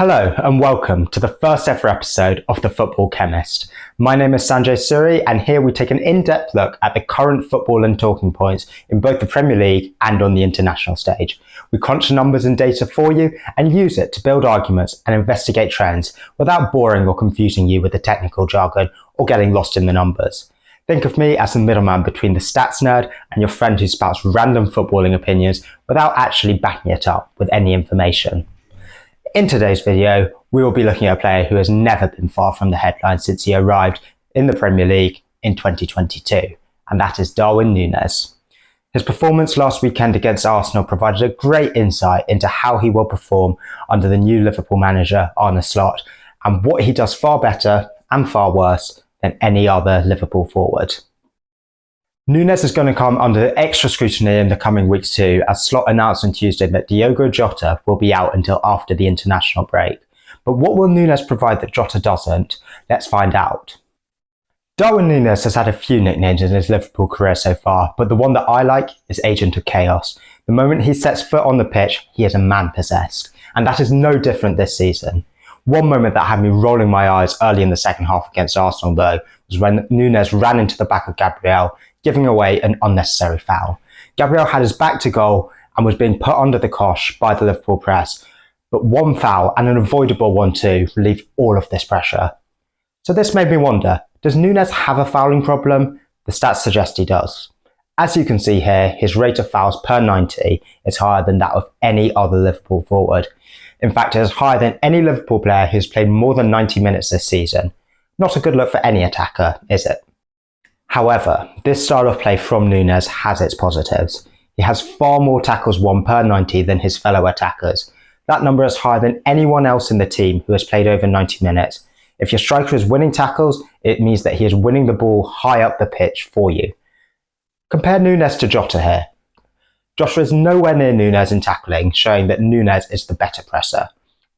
Hello and welcome to the first ever episode of The Football Chemist. My name is Sanjay Suri and here we take an in-depth look at the current football and talking points in both the Premier League and on the international stage. We crunch the numbers and data for you and use it to build arguments and investigate trends without boring or confusing you with the technical jargon or getting lost in the numbers. Think of me as the middleman between the stats nerd and your friend who spouts random footballing opinions without actually backing it up with any information. In today's video, we will be looking at a player who has never been far from the headlines since he arrived in the Premier League in 2022, and that is Darwin Nunez. His performance last weekend against Arsenal provided a great insight into how he will perform under the new Liverpool manager Arne Slot, and what he does far better and far worse than any other Liverpool forward. Nunez is going to come under extra scrutiny in the coming weeks too, as Slot announced on Tuesday that Diogo Jota will be out until after the international break. But what will Nunez provide that Jota doesn't? Let's find out. Darwin Nunez has had a few nicknames in his Liverpool career so far, but the one that I like is Agent of Chaos. The moment he sets foot on the pitch, he is a man possessed, and that is no different this season. One moment that had me rolling my eyes early in the second half against Arsenal though, was when Nunez ran into the back of Gabriel, giving away an unnecessary foul. Gabriel had his back to goal and was being put under the cosh by the Liverpool press, but one foul, and an avoidable one too, relieved all of this pressure. So this made me wonder, does Nunez have a fouling problem? The stats suggest he does. As you can see here, his rate of fouls per 90 is higher than that of any other Liverpool forward. In fact, it is higher than any Liverpool player who's played more than 90 minutes this season. Not a good look for any attacker, is it? However, this style of play from Nunez has its positives. He has far more tackles won per 90 than his fellow attackers. That number is higher than anyone else in the team who has played over 90 minutes. If your striker is winning tackles, it means that he is winning the ball high up the pitch for you. Compare Nunez to Jota here. Jota is nowhere near Nunez in tackling, showing that Nunez is the better presser.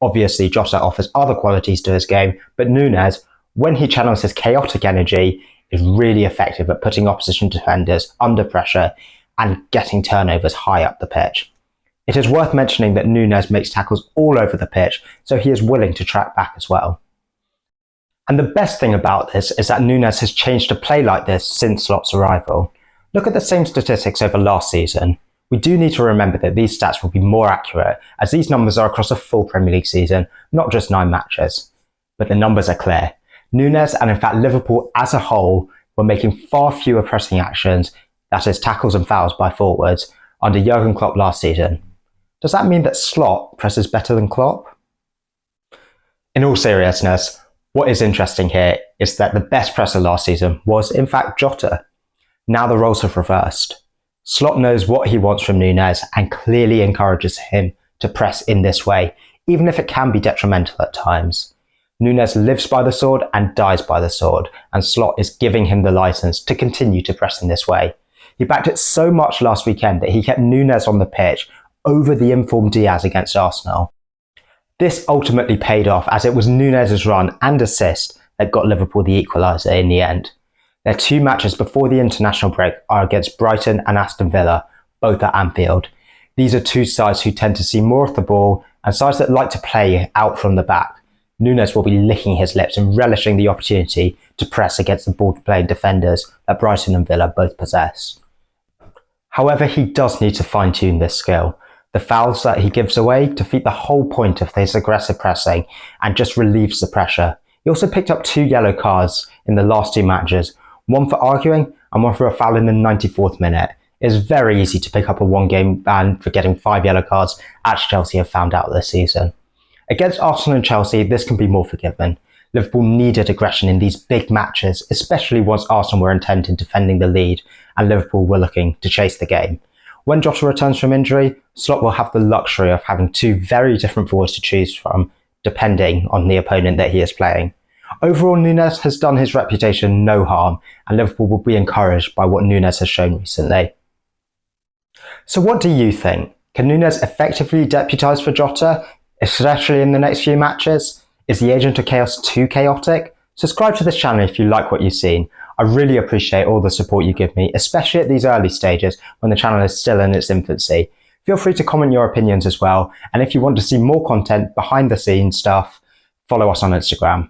Obviously, Jota offers other qualities to his game, but Nunez, when he channels his chaotic energy, is really effective at putting opposition defenders under pressure and getting turnovers high up the pitch. It is worth mentioning that Nunez makes tackles all over the pitch, so he is willing to track back as well. And the best thing about this is that Nunez has changed to play like this since Slot's arrival. Look at the same statistics over last season. We do need to remember that these stats will be more accurate, as these numbers are across a full Premier League season, not just 9 matches. But the numbers are clear. Nunez, and in fact Liverpool as a whole, were making far fewer pressing actions, that is tackles and fouls by forwards, under Jurgen Klopp last season. Does that mean that Slot presses better than Klopp? In all seriousness, what is interesting here is that the best presser last season was in fact Jota. Now the roles have reversed. Slot knows what he wants from Nunez and clearly encourages him to press in this way, even if it can be detrimental at times. Nunez lives by the sword and dies by the sword, and Slot is giving him the license to continue to press in this way. He backed it so much last weekend that he kept Nunez on the pitch over the informed Diaz against Arsenal. This ultimately paid off, as it was Nunez's run and assist that got Liverpool the equaliser in the end. Their 2 matches before the international break are against Brighton and Aston Villa, both at Anfield. These are 2 sides who tend to see more of the ball and sides that like to play out from the back. Nunez will be licking his lips and relishing the opportunity to press against the ball-playing defenders that Brighton and Villa both possess. However, he does need to fine-tune this skill. The fouls that he gives away defeat the whole point of his aggressive pressing and just relieves the pressure. He also picked up 2 yellow cards in the last 2 matches, one for arguing and one for a foul in the 94th minute. It is very easy to pick up a 1-game ban for getting 5 yellow cards, as Chelsea have found out this season. Against Arsenal and Chelsea, this can be more forgiven. Liverpool needed aggression in these big matches, especially once Arsenal were intent in defending the lead and Liverpool were looking to chase the game. When Jota returns from injury, Slot will have the luxury of having 2 very different forwards to choose from, depending on the opponent that he is playing. Overall, Nunez has done his reputation no harm, and Liverpool will be encouraged by what Nunez has shown recently. So what do you think? Can Nunez effectively deputise for Jota, especially in the next few matches? Is the Agent of Chaos too chaotic? Subscribe to this channel if you like what you've seen. I really appreciate all the support you give me, especially at these early stages when the channel is still in its infancy. Feel free to comment your opinions as well. And if you want to see more content behind the scenes stuff, follow us on Instagram.